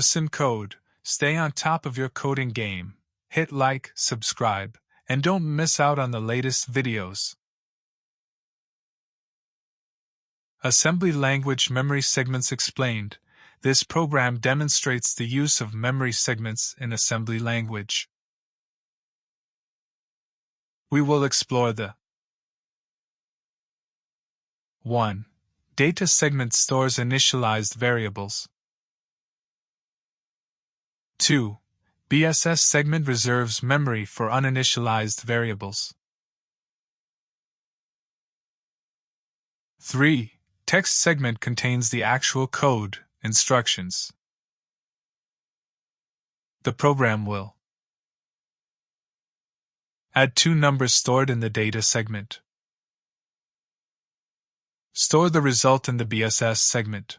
Sim code, stay on top of your coding game. Hit like, subscribe, and don't miss out on the latest videos. Assembly Language Memory Segments Explained. This program demonstrates the use of memory segments in assembly language. We will explore the 1. Data segment stores initialized variables. 2. BSS segment reserves memory for uninitialized variables. 3. Text segment contains the actual code, instructions. The program will add 2 numbers stored in the data segment. Store the result in the BSS segment.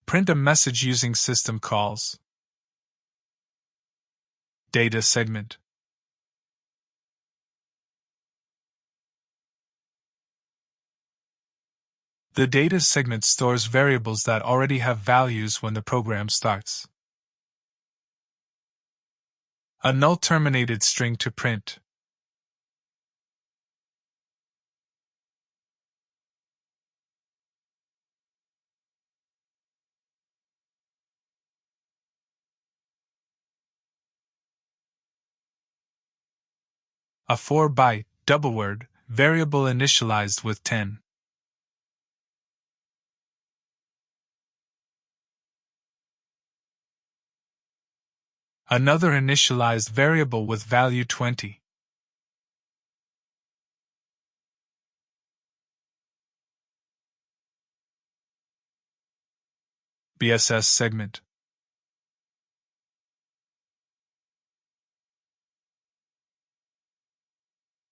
Print a message using system calls. Data segment. The data segment stores variables that already have values when the program starts. A null terminated string to print. A 4-byte, double word, variable initialized with 10. Another initialized variable with value 20. BSS segment.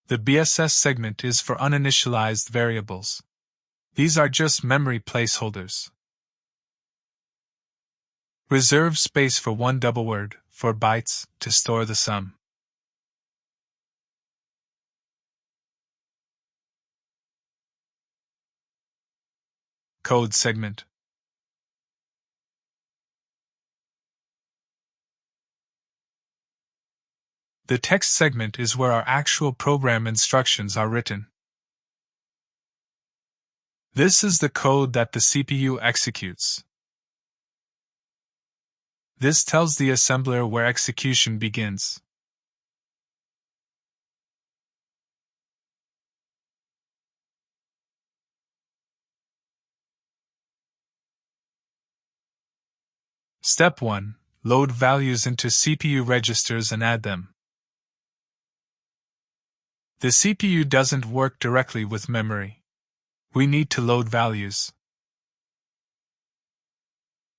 The BSS segment is for uninitialized variables. These are just memory placeholders. Reserve space for 1 double word, 4 bytes, to store the sum. Code segment. The text segment is where our actual program instructions are written. This is the code that the CPU executes. This tells the assembler where execution begins. Step 1. Load values into CPU registers and add them. The CPU doesn't work directly with memory. We need to load values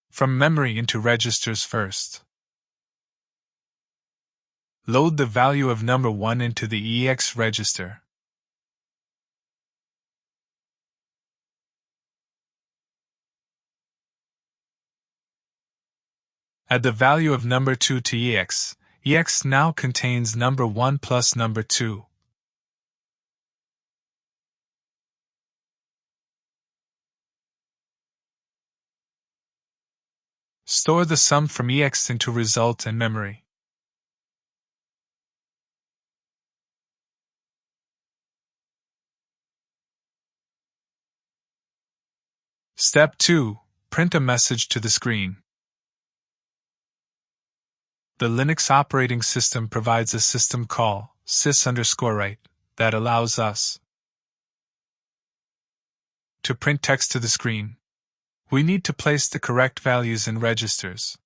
from memory into registers first. Load the value of number 1 into the EX register. Add the value of number 2 to EX. EX now contains number 1 plus number 2. Store the sum from EX into result and memory. Step 2. Print a message to the screen. The Linux operating system provides a system call, sys_write, that allows us to print text to the screen. We need to place the correct values in registers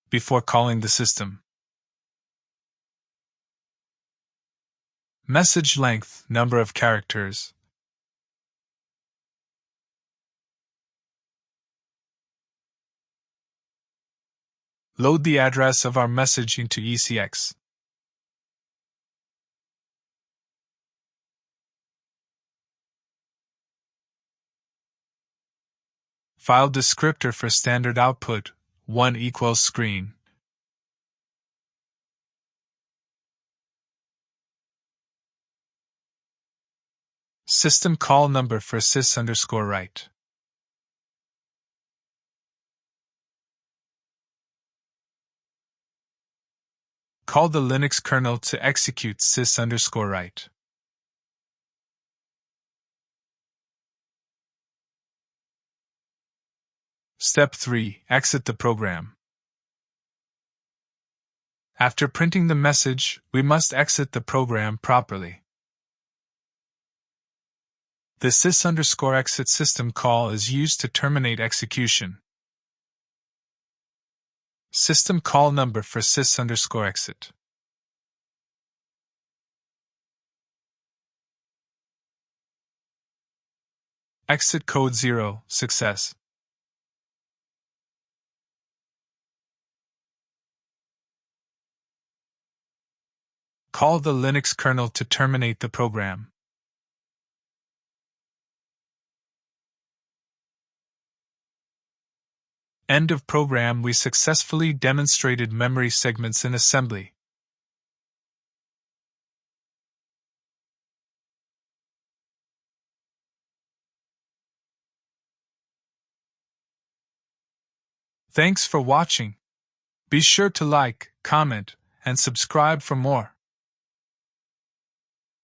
before calling the system. Message length, number of characters. Load the address of our message into ECX. File descriptor for standard output, 1 equals screen. System call number for sys_write. Call the Linux kernel to execute sys_write. Step 3. Exit the program. After printing the message, we must exit the program properly. The sys_exit system call is used to terminate execution. System call number for sys_exit. Exit code 0, success. Call the Linux kernel to terminate the program. End of program. We successfully demonstrated memory segments in assembly. Thanks for watching. Be sure to like, comment, and subscribe for more.